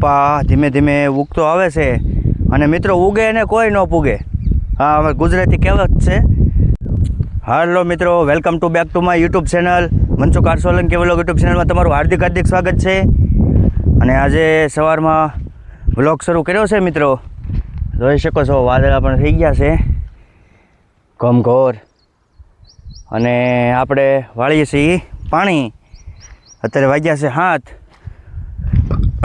કપા ધીમે ધીમે ઉગતો આવે છે અને મિત્રો ઉગે ને કોઈ ન પૂગે. હા, હવે ગુજરાતી કહેવત છે. હાલો મિત્રો, welcome to back to my YouTube channel Mansukh R Solanki vlog YouTube ચેનલમાં તમારું હાર્દિક સ્વાગત છે. અને આજે સવારમાં વ્લોગ શરૂ કર્યો છે મિત્રો. જોઈ શકો છો વાદળા પણ થઈ ગયા છે ઘમઘોર. અને આપણે વાળીએ છીએ પાણી. અત્યારે વાગ્યા છે 7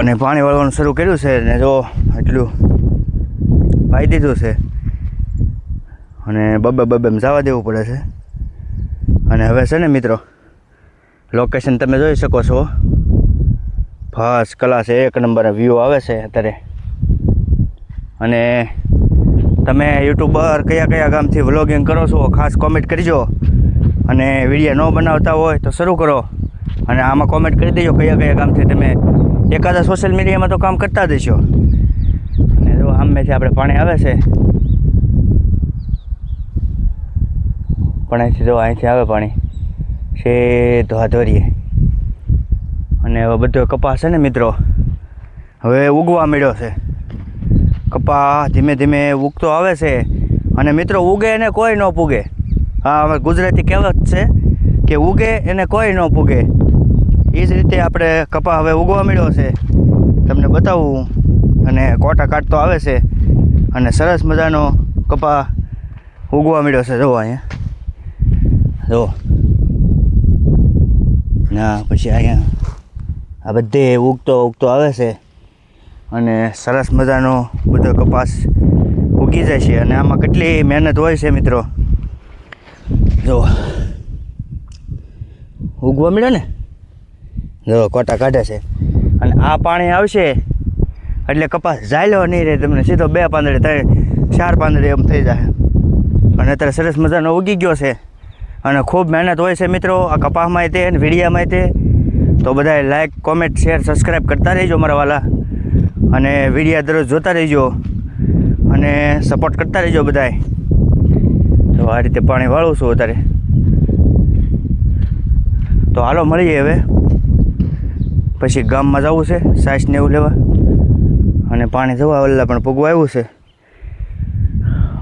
અને પાણી વાળવાનું શરૂ કર્યું છે ને જો એટલું પાઈ દીધું છે અને બબ્બે જવા દેવું પડે છે. અને હવે છે ને મિત્રો લોકેશન તમે જોઈ શકો છો, ફર્સ્ટ ક્લાસ એક નંબર વ્યૂ આવે છે અત્યારે. અને તમે યુટ્યુબર કયા ગામથી વ્લોગિંગ કરો છો ખાસ કોમેન્ટ કરજો. અને વિડીયો ન બનાવતા હોય તો શરૂ કરો અને આમાં કોમેન્ટ કરી દેજો કયા ગામથી તમે એકાદા સોશિયલ મીડિયામાં તો કામ કરતા દેશો. અને જો સામેથી આપણે પાણી આવે છે, પણ અહીંથી આવે પાણી સીધો હાથોરીએ. અને હવે બધો કપાસ છે ને મિત્રો હવે ઉગવા મળ્યો છે. કપા ધીમે ધીમે ઉગતો આવે છે અને મિત્રો ઉગે ને કોઈ ન પૂગે. હા, હવે ગુજરાતી કહેવત છે કે ઉગે એને કોઈ ન પૂગે. એ જ રીતે આપણે કપા હવે ઉગવા મળ્યો છે, તમને બતાવું. અને કોટા કાઢતો આવે છે અને સરસ મજાનો કપા ઉગવા મળ્યો છે. જુઓ અહીંયા જુઓ ના, પછી અહીંયા આ બધે ઉગતો આવે છે અને સરસ મજાનો બધો કપાસ ઉગી જાય છે. અને આમાં કેટલી મહેનત હોય છે મિત્રો. જો ઉગવા મળ્યો ને, જો કોટા કાઢે છે. અને આ પાણી આવશે એટલે કપાસ ઝાલ્યો નહીં રહે, તમને સીધો 2 પાંદડે 3 4 પાંદડે એમ થઈ જાય. અને અત્યારે સરસ મજાનો ઉગી ગયો છે અને ખૂબ મહેનત હોય છે મિત્રો આ કપાસમાં તે અને વીડિયામાં તે. તો બધાએ લાઈક કોમેન્ટ શેર સબસ્ક્રાઈબ કરતા રહેજો મારા વાલા. અને વિડીયા દરરોજ જોતા રહેજો અને સપોર્ટ કરતા રહેજો બધાએ. તો આ રીતે પાણી વાળું છું અત્યારે. તો હાલો મળીએ હવે. પછી ગામમાં જવું છે સાઈસને એવું લેવા. અને પાણી જવા વલ્લા પણ પૂગવા આવ્યું છે.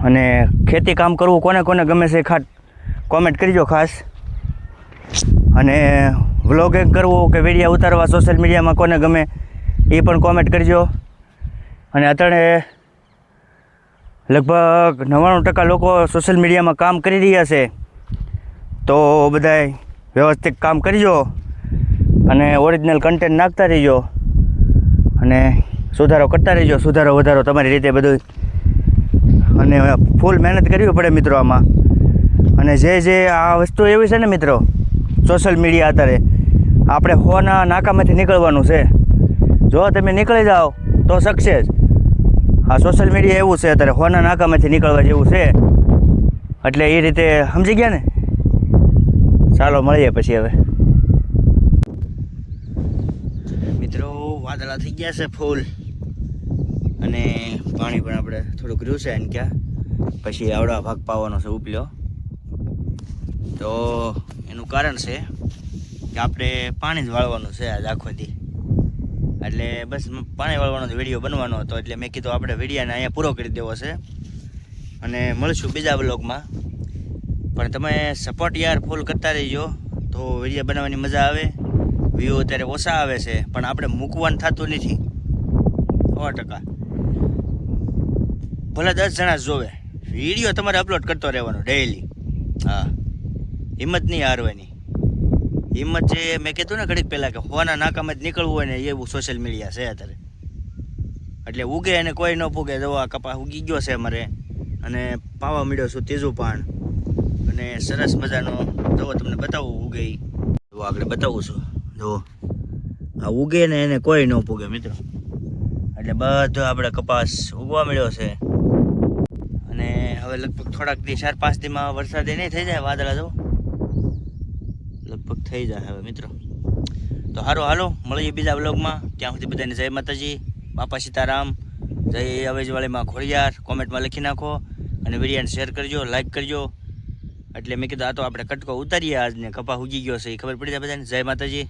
અને ખેતી કામ કરવું કોને ગમે છે કોમેન્ટ કરજો ખાસ. અને વ્લોગિંગ કરવું કે વિડીયો ઉતારવા સોશિયલ મીડિયામાં કોને ગમે એ પણ કોમેન્ટ કરજો. અને અત્યારે લગભગ 99% લોકો સોશિયલ મીડિયામાં કામ કરી રહ્યા છે. તો બધાએ વ્યવસ્થિત કામ કરજો અને ઓરિજિનલ કન્ટેન્ટ નાખતા રહીજો અને સુધારો કરતા રહીજો. સુધારો વધારો તમારી રીતે બધું. અને ફૂલ મહેનત કરવી પડે મિત્રો આમાં. અને જે આ વસ્તુ એવી છે ને મિત્રો, સોશિયલ મીડિયા અત્યારે આપણે હોના નાકામાંથી નીકળવાનું છે. જો તમે નીકળી જાઓ તો સક્સેસ. હા, સોશિયલ મીડિયા એવું છે અત્યારે હોના નાકામાંથી નીકળવા જેવું છે. એટલે એ રીતે સમજી ગયા ને. ચાલો મળીએ પછી હવે. મિત્રો વાદળા થઈ ગયા છે ફૂલ અને પાણી પણ આપણે થોડુંક રહ્યું છે એને ક્યાં પછી આવડા ભાગ પાવાનો છે ઉપલ્યો. તો એનું કારણ છે કે આપણે પાણી જ વાળવાનું છે આજ આખો દી. એટલે બસ પાણી વાળવાનો વિડીયો બનવાનો હતો એટલે મેં કીધું આપણે વિડીયોને અહીંયા પૂરો કરી દેવો છે. અને મળશું બીજા વ્લોગમાં. પણ તમે સપોર્ટ યાર ફૂલ કરતા રહીજો તો વિડીયો બનાવવાની મજા આવે. વ્યૂ અત્યારે ઓછા આવે છે પણ આપણે મૂકવાનું થતું નથી 100%. ભલે 10 જણા જોવે, વિડીયો તમારે અપલોડ કરતો રહેવાનો ડેઈલી. હા, હિંમત નહીં હારવાની. હિંમત છે મેં કીધું ને ઘડીક પહેલાં કે હોના નાકામાં જ નીકળવું હોય ને એવું સોશિયલ મીડિયા છે અત્યારે. એટલે ઉગે અને કોઈ ન પૂગે. જવો આ કપા ઉગી ગયો છે અમારે અને પાવા મળ્યો છું 3જું પાણ. અને સરસ મજાનો જુઓ તમને બતાવું ઉગે. જુઓ આગળ બતાવું છું. જુઓ આ ઉગે ને એને કોઈ ન પૂગે મિત્રો. એટલે બધો આપણે કપાસ ઉગવા મળ્યો છે. અને હવે લગભગ થોડાક દી 4-5 દીમાં વરસાદ નહીં થઈ જાય. વાદળા જો લગભગ થઈ જાય હવે મિત્રો. તો હાલો મળીએ બીજા વ્લોગમાં. ત્યાં સુધી બધાને જય માતાજી, બાપા સીતારામ, જય અવેજવાળીમાં ખોડિયાર કોમેન્ટમાં લખી નાખો. અને વિડીયોને શેર કરજો, લાઈક કરજો. એટલે મેં કીધું આ તો આપણે કટકો ઉતારીએ આજને. કપા ઉગી ગયો છે એ ખબર પડી જાય બધાને. જય માતાજી.